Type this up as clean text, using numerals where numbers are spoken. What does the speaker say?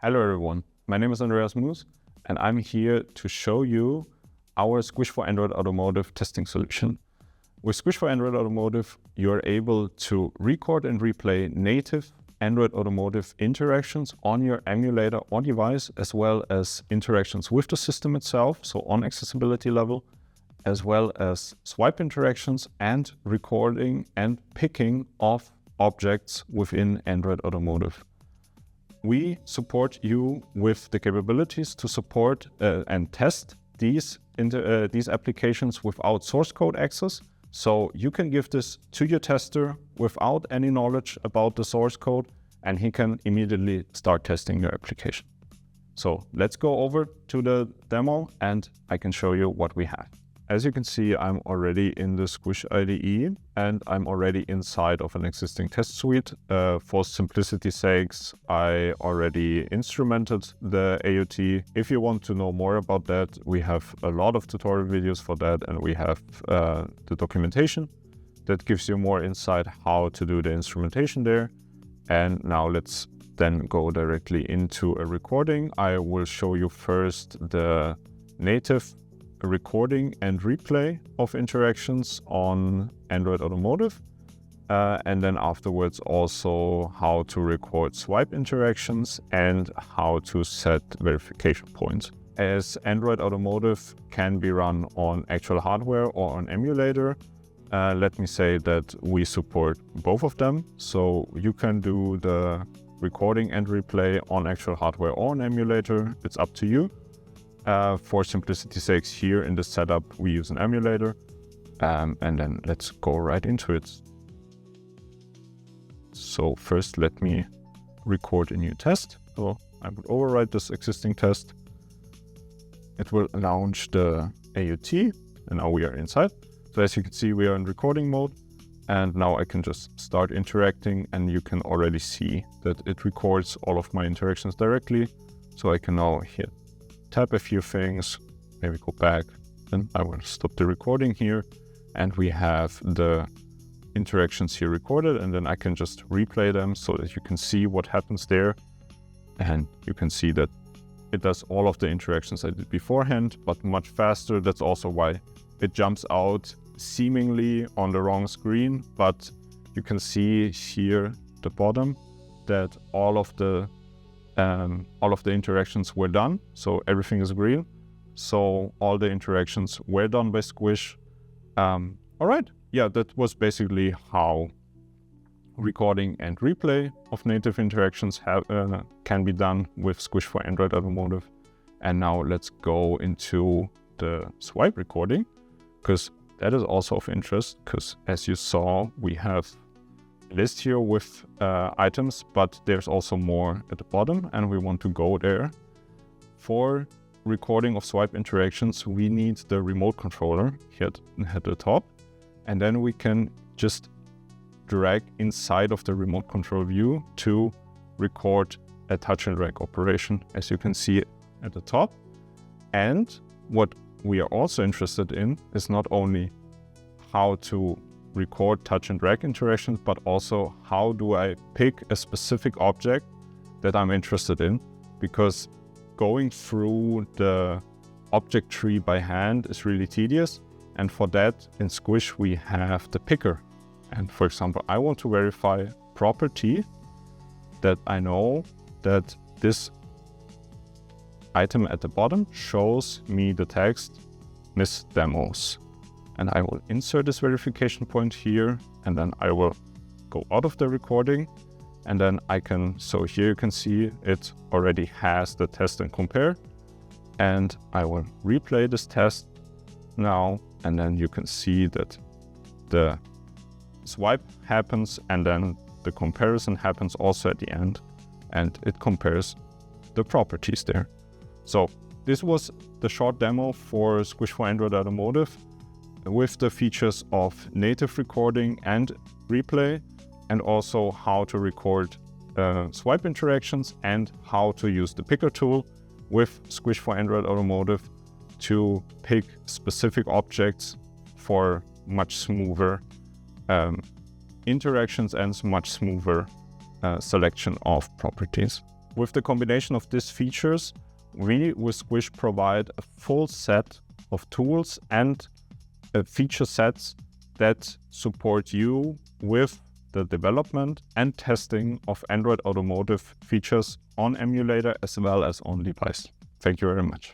Hello everyone, my name is Andreas Muss and I'm here to show you our Squish for Android Automotive testing solution. With Squish for Android Automotive, you're able to record and replay native Android Automotive interactions on your emulator or device, as well as interactions with the system itself, so on accessibility level, as well as swipe interactions and recording and picking of objects within Android Automotive. We support you with the capabilities to support and test these applications without source code access. So you can give this to your tester without any knowledge about the source code, and he can immediately start testing your application. So let's go over to the demo and I can show you what we have. As you can see, I'm already in the Squish IDE and I'm already inside of an existing test suite. For simplicity's sakes, I already instrumented the AOT. If you want to know more about that, we have a lot of tutorial videos for that, and we have the documentation that gives you more insight how to do the instrumentation there. And now let's then go directly into a recording. I will show you first the native recording and replay of interactions on Android Automotive, and then afterwards also how to record swipe interactions and how to set verification points. As Android Automotive can be run on actual hardware or on emulator, let me say that we support both of them, so you can do the recording and replay on actual hardware or on emulator. It's up to you. For simplicity's sake, here in the setup, we use an emulator, and then let's go right into it. So first, let me record a new test. So I would overwrite this existing test. It will launch the AOT, and now we are inside. So as you can see, we are in recording mode, and now I can just start interacting, and you can already see that it records all of my interactions directly. So I can now tap a few things, maybe go back, then I will stop the recording here, and we have the interactions here recorded, and then I can just replay them so that you can see what happens there, and you can see that it does all of the interactions I did beforehand, but much faster. That's also why it jumps out seemingly on the wrong screen, but you can see here at the bottom that all of the interactions were done, so everything is green. So all the interactions were done by Squish. All right, yeah, that was basically how recording and replay of native interactions can be done with Squish for Android Automotive. And now let's go into the swipe recording, because that is also of interest, because as you saw, we have list here with items, but there's also more at the bottom, and we want to go there. For recording of swipe interactions, we need the remote controller here at the top, and then we can just drag inside of the remote control view to record a touch and drag operation, as you can see at the top. And what we are also interested in is not only how to record touch and drag interactions, but also how do I pick a specific object that I'm interested in, because going through the object tree by hand is really tedious. And for that, in Squish, we have the picker. And for example, I want to verify property that I know that this item at the bottom shows me the text Miss Demos. And I will insert this verification point here, and then I will go out of the recording, and then so here you can see it already has the test and compare, and I will replay this test now, and then you can see that the swipe happens, and then the comparison happens also at the end, and it compares the properties there. So this was the short demo for Squish for Android Automotive, with the features of native recording and replay, and also how to record swipe interactions and how to use the picker tool with Squish for Android Automotive to pick specific objects for much smoother interactions and much smoother selection of properties. with the combination of these features, we with Squish provide a full set of tools and feature sets that support you with the development and testing of Android Automotive features on emulator as well as on device. Thank you very much.